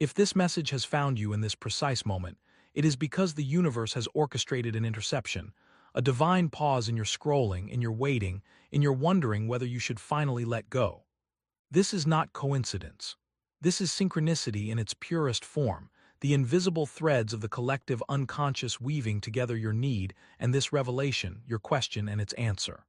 If this message has found you in this precise moment, it is because the universe has orchestrated an interception, a divine pause in your scrolling, in your waiting, in your wondering whether you should finally let go. This is not coincidence. This is synchronicity in its purest form, the invisible threads of the collective unconscious weaving together your need and this revelation, your question and its answer.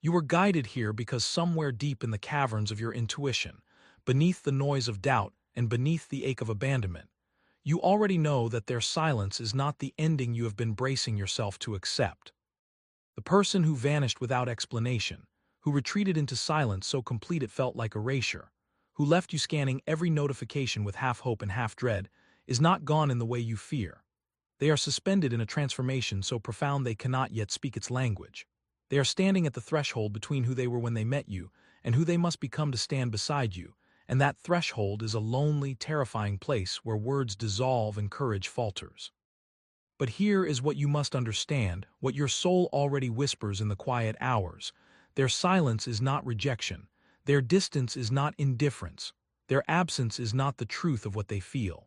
You were guided here because somewhere deep in the caverns of your intuition, beneath the noise of doubt and beneath the ache of abandonment, you already know that their silence is not the ending you have been bracing yourself to accept. The person who vanished without explanation, who retreated into silence so complete it felt like erasure, who left you scanning every notification with half hope and half dread, is not gone in the way you fear. They are suspended in a transformation so profound they cannot yet speak its language. They are standing at the threshold between who they were when they met you and who they must become to stand beside you, and that threshold is a lonely, terrifying place where words dissolve and courage falters. But here is what you must understand, what your soul already whispers in the quiet hours. Their silence is not rejection. Their distance is not indifference. Their absence is not the truth of what they feel.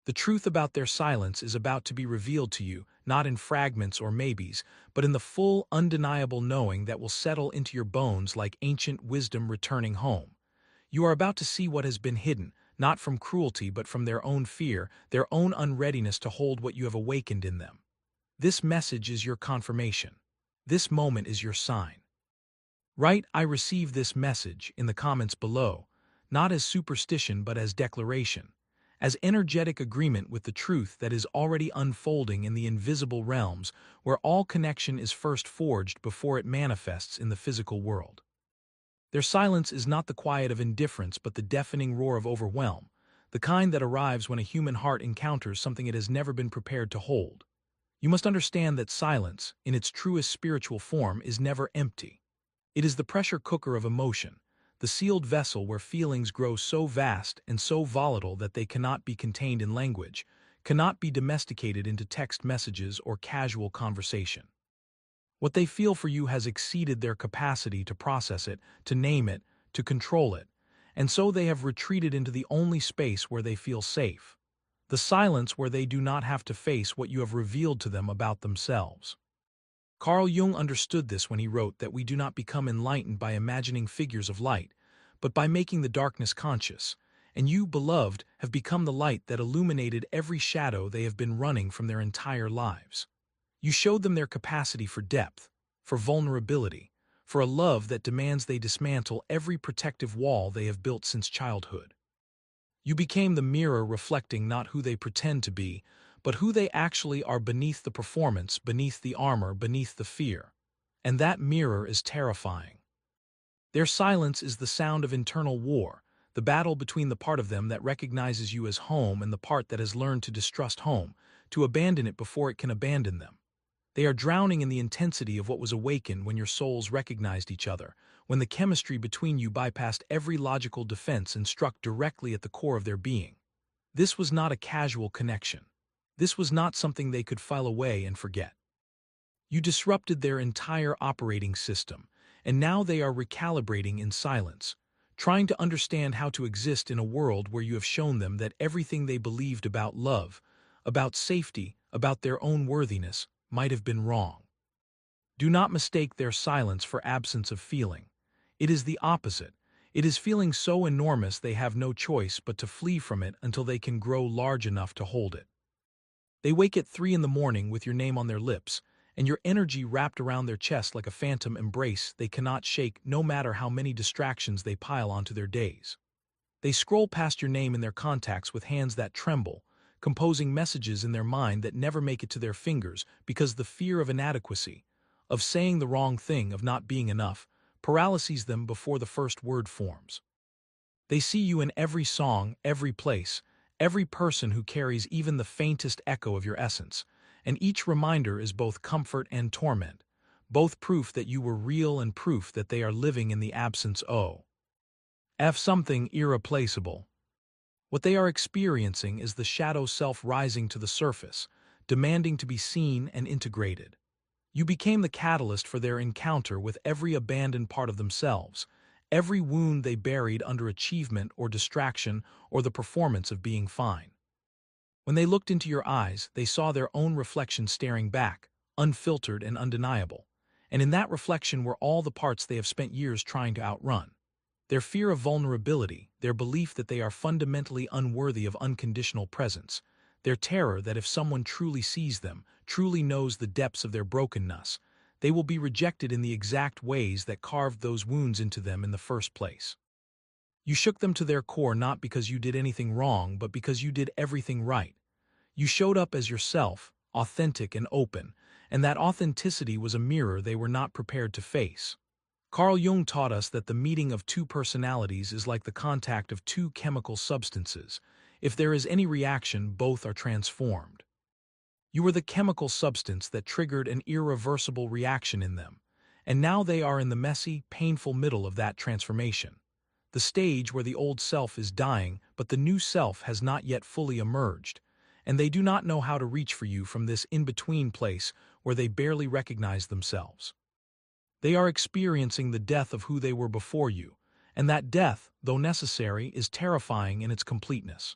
The truth about their silence is about to be revealed to you, not in fragments or maybes, but in the full, undeniable knowing that will settle into your bones like ancient wisdom returning home. You are about to see what has been hidden, not from cruelty but from their own fear, their own unreadiness to hold what you have awakened in them. This message is your confirmation. This moment is your sign. Write, "I receive this message," in the comments below, not as superstition but as declaration, as energetic agreement with the truth that is already unfolding in the invisible realms where all connection is first forged before it manifests in the physical world. Their silence is not the quiet of indifference but the deafening roar of overwhelm, the kind that arrives when a human heart encounters something it has never been prepared to hold. You must understand that silence, in its truest spiritual form, is never empty. It is the pressure cooker of emotion, the sealed vessel where feelings grow so vast and so volatile that they cannot be contained in language, cannot be domesticated into text messages or casual conversation. What they feel for you has exceeded their capacity to process it, to name it, to control it, and so they have retreated into the only space where they feel safe, the silence where they do not have to face what you have revealed to them about themselves. Carl Jung understood this when he wrote that we do not become enlightened by imagining figures of light, but by making the darkness conscious, and you, beloved, have become the light that illuminated every shadow they have been running from their entire lives. You showed them their capacity for depth, for vulnerability, for a love that demands they dismantle every protective wall they have built since childhood. You became the mirror reflecting not who they pretend to be, but who they actually are beneath the performance, beneath the armor, beneath the fear. And that mirror is terrifying. Their silence is the sound of internal war, the battle between the part of them that recognizes you as home and the part that has learned to distrust home, to abandon it before it can abandon them. They are drowning in the intensity of what was awakened when your souls recognized each other, when the chemistry between you bypassed every logical defense and struck directly at the core of their being. This was not a casual connection. This was not something they could file away and forget. You disrupted their entire operating system, and now they are recalibrating in silence, trying to understand how to exist in a world where you have shown them that everything they believed about love, about safety, about their own worthiness, might have been wrong. Do not mistake their silence for absence of feeling. It is the opposite. It is feeling so enormous they have no choice but to flee from it until they can grow large enough to hold it. They wake at 3 in the morning with your name on their lips, and your energy wrapped around their chest like a phantom embrace they cannot shake no matter how many distractions they pile onto their days. They scroll past your name in their contacts with hands that tremble, composing messages in their mind that never make it to their fingers because the fear of inadequacy, of saying the wrong thing, of not being enough, paralyses them before the first word forms. They see you in every song, every place, every person who carries even the faintest echo of your essence, and each reminder is both comfort and torment, both proof that you were real and proof that they are living in the absence of something irreplaceable. What they are experiencing is the shadow self rising to the surface, demanding to be seen and integrated. You became the catalyst for their encounter with every abandoned part of themselves, every wound they buried under achievement or distraction or the performance of being fine. When they looked into your eyes, they saw their own reflection staring back, unfiltered and undeniable. And in that reflection were all the parts they have spent years trying to outrun. Their fear of vulnerability, their belief that they are fundamentally unworthy of unconditional presence, their terror that if someone truly sees them, truly knows the depths of their brokenness, they will be rejected in the exact ways that carved those wounds into them in the first place. You shook them to their core not because you did anything wrong, but because you did everything right. You showed up as yourself, authentic and open, and that authenticity was a mirror they were not prepared to face. Carl Jung taught us that the meeting of two personalities is like the contact of two chemical substances. If there is any reaction, both are transformed. You were the chemical substance that triggered an irreversible reaction in them, and now they are in the messy, painful middle of that transformation. The stage where the old self is dying, but the new self has not yet fully emerged, and they do not know how to reach for you from this in-between place where they barely recognize themselves. They are experiencing the death of who they were before you, and that death, though necessary, is terrifying in its completeness.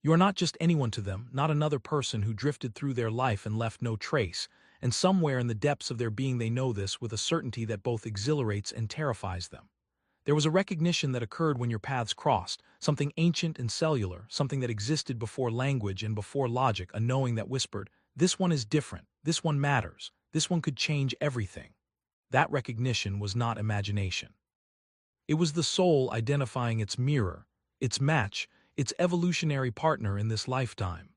You are not just anyone to them, not another person who drifted through their life and left no trace, and somewhere in the depths of their being they know this with a certainty that both exhilarates and terrifies them. There was a recognition that occurred when your paths crossed, something ancient and cellular, something that existed before language and before logic, a knowing that whispered, "This one is different, this one matters, this one could change everything." That recognition was not imagination. It was the soul identifying its mirror, its match, its evolutionary partner in this lifetime.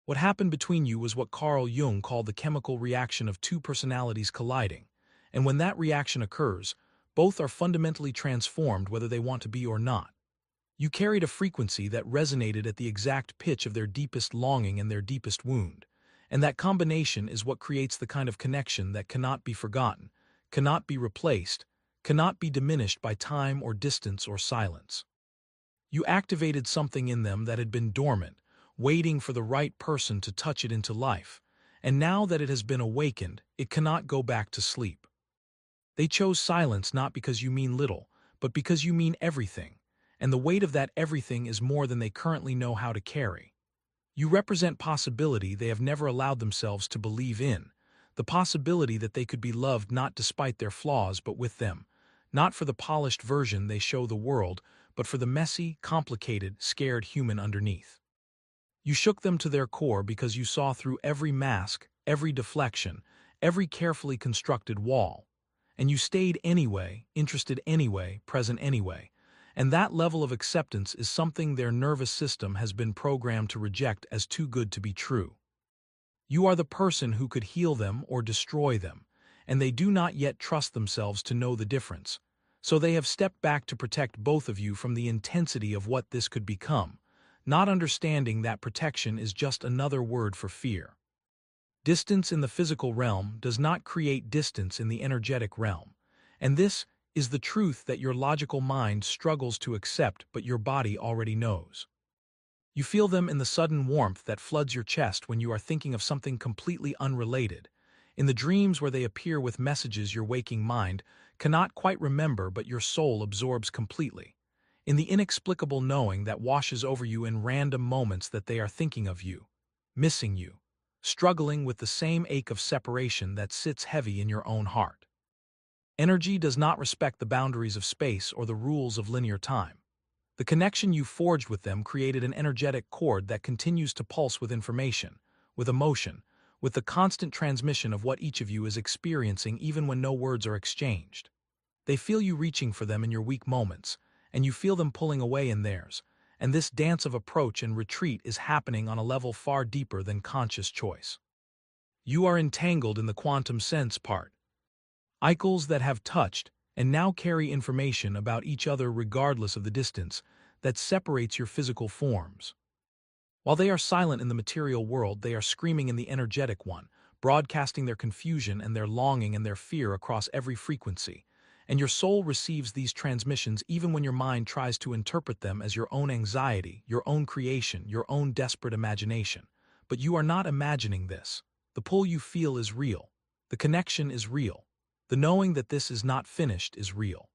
What happened between you was what Carl Jung called the chemical reaction of two personalities colliding, and when that reaction occurs, both are fundamentally transformed whether they want to be or not. You carried a frequency that resonated at the exact pitch of their deepest longing and their deepest wound, and that combination is what creates the kind of connection that cannot be forgotten, cannot be replaced, cannot be diminished by time or distance or silence. You activated something in them that had been dormant, waiting for the right person to touch it into life, and now that it has been awakened, it cannot go back to sleep. They chose silence not because you mean little, but because you mean everything, and the weight of that everything is more than they currently know how to carry. You represent possibility they have never allowed themselves to believe in, the possibility that they could be loved not despite their flaws but with them, not for the polished version they show the world, but for the messy, complicated, scared human underneath. You shook them to their core because you saw through every mask, every deflection, every carefully constructed wall. And you stayed anyway, interested anyway, present anyway. And that level of acceptance is something their nervous system has been programmed to reject as too good to be true. You are the person who could heal them or destroy them, and they do not yet trust themselves to know the difference. So they have stepped back to protect both of you from the intensity of what this could become, not understanding that protection is just another word for fear. Distance in the physical realm does not create distance in the energetic realm, and this is the truth that your logical mind struggles to accept but your body already knows. You feel them in the sudden warmth that floods your chest when you are thinking of something completely unrelated, in the dreams where they appear with messages your waking mind cannot quite remember but your soul absorbs completely, in the inexplicable knowing that washes over you in random moments that they are thinking of you, missing you, struggling with the same ache of separation that sits heavy in your own heart. Energy does not respect the boundaries of space or the rules of linear time. The connection you forged with them created an energetic cord that continues to pulse with information, with emotion, with the constant transmission of what each of you is experiencing even when no words are exchanged. They feel you reaching for them in your weak moments, and you feel them pulling away in theirs, and this dance of approach and retreat is happening on a level far deeper than conscious choice. You are entangled in the quantum sense part. Icons that have touched and now carry information about each other regardless of the distance that separates your physical forms. While they are silent in the material world, they are screaming in the energetic one, broadcasting their confusion and their longing and their fear across every frequency. And your soul receives these transmissions even when your mind tries to interpret them as your own anxiety, your own creation, your own desperate imagination. But you are not imagining this. The pull you feel is real. The connection is real. The knowing that this is not finished is real.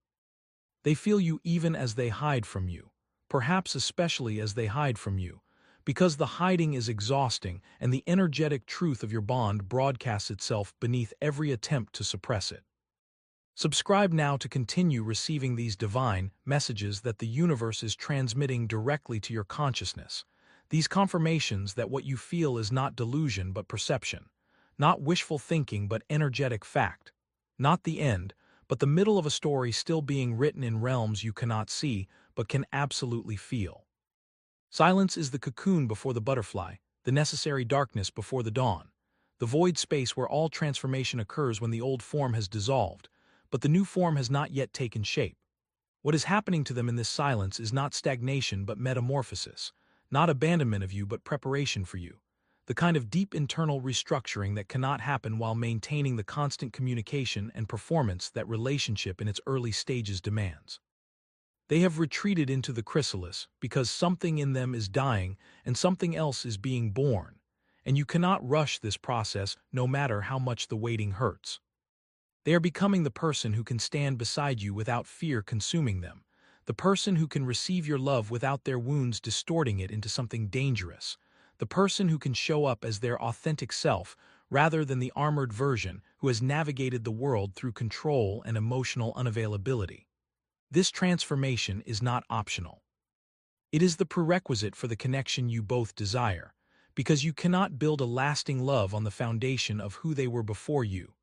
They feel you even as they hide from you, perhaps especially as they hide from you, because the hiding is exhausting and the energetic truth of your bond broadcasts itself beneath every attempt to suppress it. Subscribe now to continue receiving these divine messages that the universe is transmitting directly to your consciousness, these confirmations that what you feel is not delusion but perception, not wishful thinking but energetic fact, not the end, but the middle of a story still being written in realms you cannot see but can absolutely feel. Silence is the cocoon before the butterfly, the necessary darkness before the dawn, the void space where all transformation occurs when the old form has dissolved, but the new form has not yet taken shape. What is happening to them in this silence is not stagnation but metamorphosis, not abandonment of you but preparation for you, the kind of deep internal restructuring that cannot happen while maintaining the constant communication and performance that relationship in its early stages demands. They have retreated into the chrysalis because something in them is dying and something else is being born, and you cannot rush this process no matter how much the waiting hurts. They are becoming the person who can stand beside you without fear consuming them, the person who can receive your love without their wounds distorting it into something dangerous, the person who can show up as their authentic self rather than the armored version who has navigated the world through control and emotional unavailability. This transformation is not optional. It is the prerequisite for the connection you both desire, because you cannot build a lasting love on the foundation of who they were before you,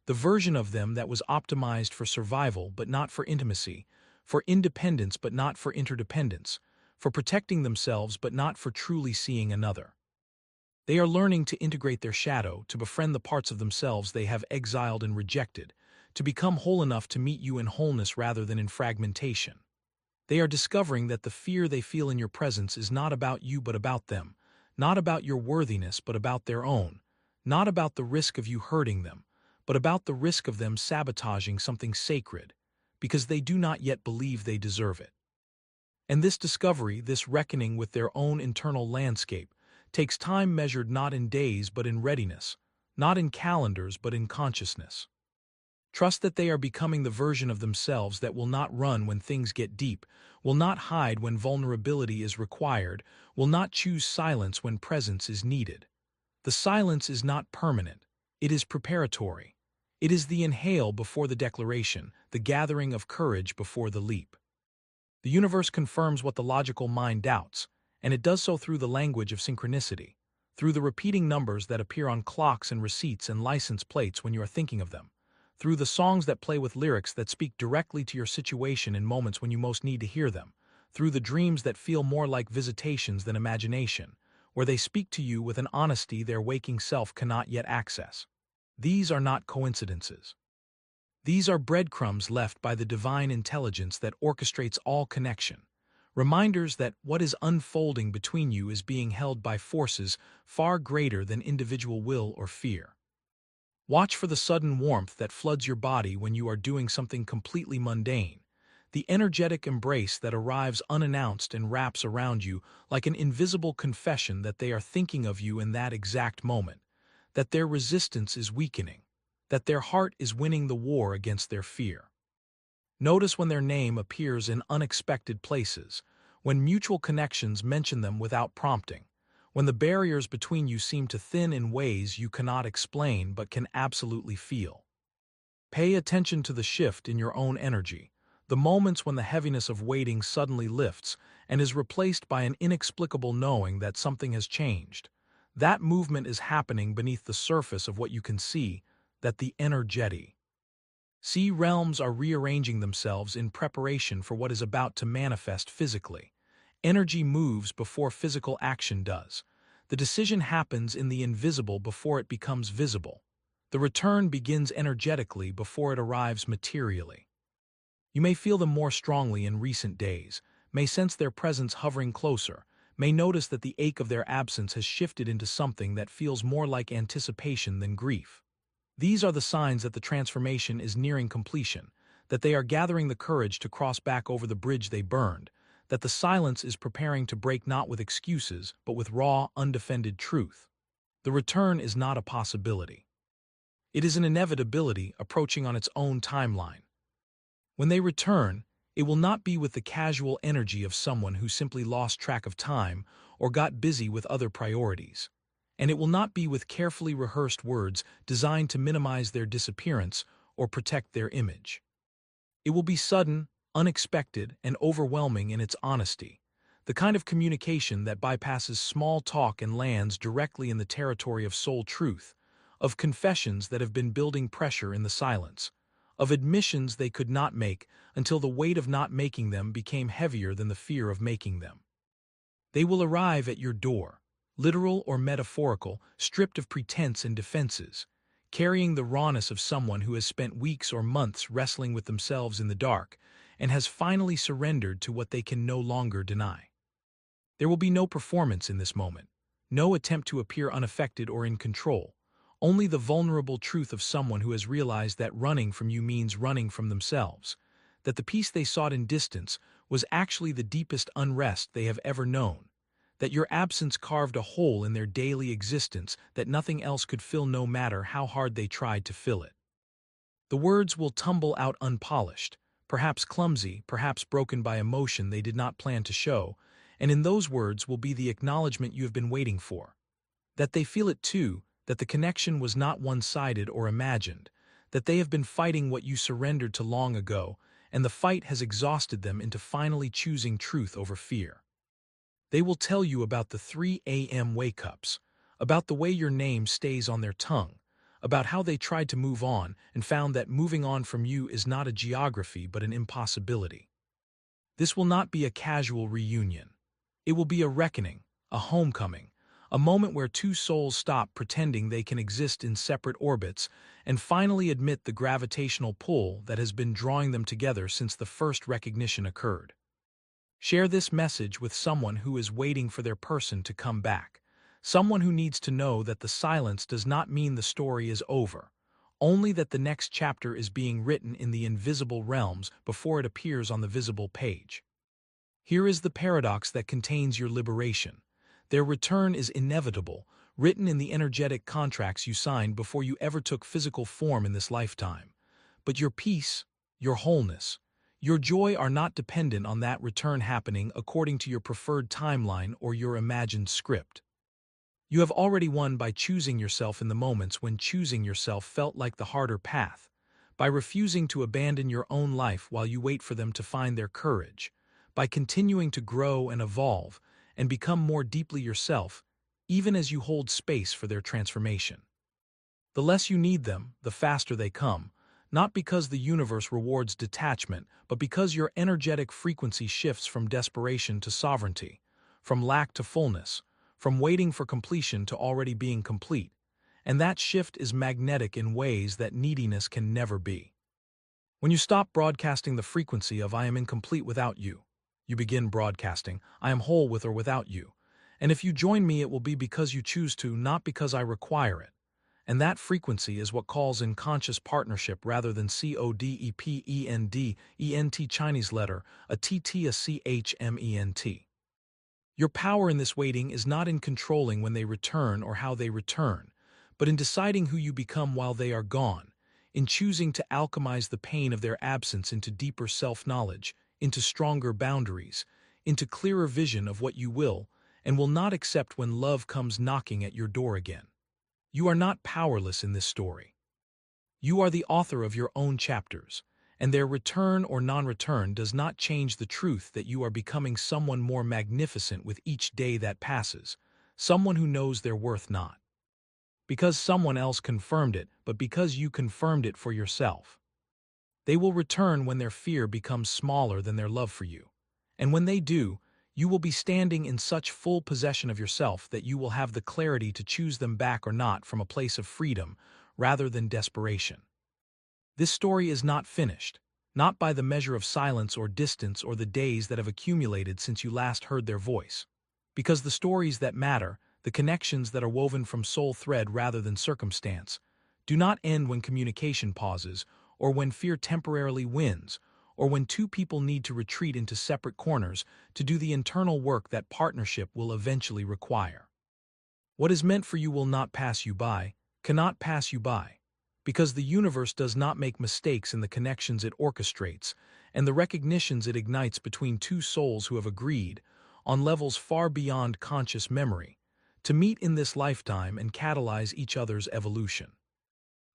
the version of them that was optimized for survival but not for intimacy, for independence but not for interdependence, for protecting themselves but not for truly seeing another. They are learning to integrate their shadow, to befriend the parts of themselves they have exiled and rejected, to become whole enough to meet you in wholeness rather than in fragmentation. They are discovering that the fear they feel in your presence is not about you but about them, not about your worthiness but about their own, not about the risk of you hurting them, but about the risk of them sabotaging something sacred, because they do not yet believe they deserve it. And this discovery, this reckoning with their own internal landscape, takes time measured not in days but in readiness, not in calendars but in consciousness. Trust that they are becoming the version of themselves that will not run when things get deep, will not hide when vulnerability is required, will not choose silence when presence is needed. The silence is not permanent, it is preparatory. It is the inhale before the declaration, the gathering of courage before the leap. The universe confirms what the logical mind doubts, and it does so through the language of synchronicity, through the repeating numbers that appear on clocks and receipts and license plates when you are thinking of them, through the songs that play with lyrics that speak directly to your situation in moments when you most need to hear them, through the dreams that feel more like visitations than imagination, where they speak to you with an honesty their waking self cannot yet access. These are not coincidences. These are breadcrumbs left by the divine intelligence that orchestrates all connection, reminders that what is unfolding between you is being held by forces far greater than individual will or fear. Watch for the sudden warmth that floods your body when you are doing something completely mundane, the energetic embrace that arrives unannounced and wraps around you like an invisible confession that they are thinking of you in that exact moment, that their resistance is weakening, that their heart is winning the war against their fear. Notice when their name appears in unexpected places, when mutual connections mention them without prompting, when the barriers between you seem to thin in ways you cannot explain but can absolutely feel. Pay attention to the shift in your own energy, the moments when the heaviness of waiting suddenly lifts and is replaced by an inexplicable knowing that something has changed. That movement is happening beneath the surface of what you can see, that the energety. Sea realms are rearranging themselves in preparation for what is about to manifest physically. Energy moves before physical action does. The decision happens in the invisible before it becomes visible. The return begins energetically before it arrives materially. You may feel them more strongly in recent days, may sense their presence hovering closer, may notice that the ache of their absence has shifted into something that feels more like anticipation than grief. These are the signs that the transformation is nearing completion, that they are gathering the courage to cross back over the bridge they burned, that the silence is preparing to break not with excuses, but with raw, undefended truth. The return is not a possibility. It is an inevitability approaching on its own timeline. When they return, It will not be with the casual energy of someone who simply lost track of time or got busy with other priorities. And it will not be with carefully rehearsed words designed to minimize their disappearance or protect their image. It will be sudden, unexpected, and overwhelming in its honesty, the kind of communication that bypasses small talk and lands directly in the territory of soul truth, of confessions that have been building pressure in the silence, of admissions they could not make until the weight of not making them became heavier than the fear of making them. They will arrive at your door, literal or metaphorical, stripped of pretense and defenses, carrying the rawness of someone who has spent weeks or months wrestling with themselves in the dark and has finally surrendered to what they can no longer deny. There will be no performance in this moment, no attempt to appear unaffected or in control, only the vulnerable truth of someone who has realized that running from you means running from themselves, that the peace they sought in distance was actually the deepest unrest they have ever known, that your absence carved a hole in their daily existence that nothing else could fill no matter how hard they tried to fill it. The words will tumble out unpolished, perhaps clumsy, perhaps broken by emotion they did not plan to show, and in those words will be the acknowledgement you have been waiting for. That they feel it too, that the connection was not one-sided or imagined, that they have been fighting what you surrendered to long ago, and the fight has exhausted them into finally choosing truth over fear. They will tell you about the 3 a.m. wake-ups, about the way your name stays on their tongue, about how they tried to move on and found that moving on from you is not a geography but an impossibility. This will not be a casual reunion. It will be a reckoning, a homecoming, a moment where two souls stop pretending they can exist in separate orbits and finally admit the gravitational pull that has been drawing them together since the first recognition occurred. Share this message with someone who is waiting for their person to come back, someone who needs to know that the silence does not mean the story is over, only that the next chapter is being written in the invisible realms before it appears on the visible page. Here is the paradox that contains your liberation. Their return is inevitable, written in the energetic contracts you signed before you ever took physical form in this lifetime. But your peace, your wholeness, your joy are not dependent on that return happening according to your preferred timeline or your imagined script. You have already won by choosing yourself in the moments when choosing yourself felt like the harder path, by refusing to abandon your own life while you wait for them to find their courage, by continuing to grow and evolve and become more deeply yourself, even as you hold space for their transformation. The less you need them, the faster they come, not because the universe rewards detachment, but because your energetic frequency shifts from desperation to sovereignty, from lack to fullness, from waiting for completion to already being complete, and that shift is magnetic in ways that neediness can never be. When you stop broadcasting the frequency of "I am incomplete without you," you begin broadcasting "I am whole with or without you," and if you join me it will be because you choose to, not because I require it. And that frequency is what calls in conscious partnership rather than CODEPENDENT Chinese letter, a TT a CHMENT. Your power in this waiting is not in controlling when they return or how they return, but in deciding who you become while they are gone, in choosing to alchemize the pain of their absence into deeper self-knowledge, into stronger boundaries, into clearer vision of what you will and will not accept when love comes knocking at your door again. You are not powerless in this story. You are the author of your own chapters, and their return or non-return does not change the truth that you are becoming someone more magnificent with each day that passes, someone who knows their worth not because someone else confirmed it, but because you confirmed it for yourself. They will return when their fear becomes smaller than their love for you, and when they do, you will be standing in such full possession of yourself that you will have the clarity to choose them back or not from a place of freedom rather than desperation. This story is not finished, not by the measure of silence or distance or the days that have accumulated since you last heard their voice. Because the stories that matter, the connections that are woven from soul thread rather than circumstance, do not end when communication pauses or when fear temporarily wins, or when two people need to retreat into separate corners to do the internal work that partnership will eventually require. What is meant for you will not pass you by, cannot pass you by. because the universe does not make mistakes in the connections it orchestrates and the recognitions it ignites between two souls who have agreed, on levels far beyond conscious memory, to meet in this lifetime and catalyze each other's evolution.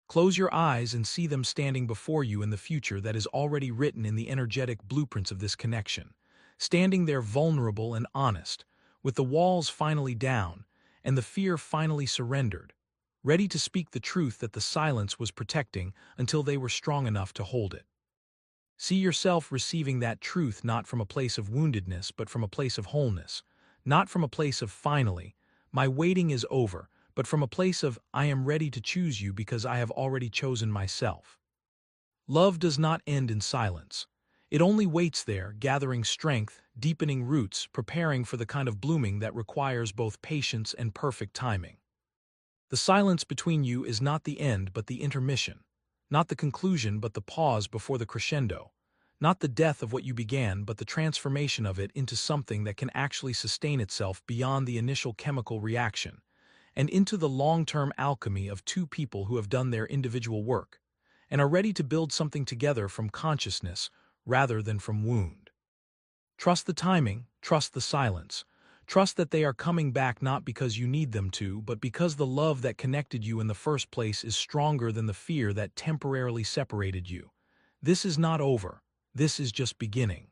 Close your eyes and see them standing before you in the future that is already written in the energetic blueprints of this connection, standing there vulnerable and honest, with the walls finally down and the fear finally surrendered, ready to speak the truth that the silence was protecting until they were strong enough to hold it. See yourself receiving that truth not from a place of woundedness but from a place of wholeness, not from a place of finally, my waiting is over, but from a place of I am ready to choose you because I have already chosen myself. Love does not end in silence. It only waits there, gathering strength, deepening roots, preparing for the kind of blooming that requires both patience and perfect timing. The silence between you is not the end but the intermission, not the conclusion but the pause before the crescendo, not the death of what you began but the transformation of it into something that can actually sustain itself beyond the initial chemical reaction, and into the long-term alchemy of two people who have done their individual work, and are ready to build something together from consciousness rather than from wound. Trust the timing, trust the silence, trust that they are coming back not because you need them to, but because the love that connected you in the first place is stronger than the fear that temporarily separated you. This is not over, this is just beginning.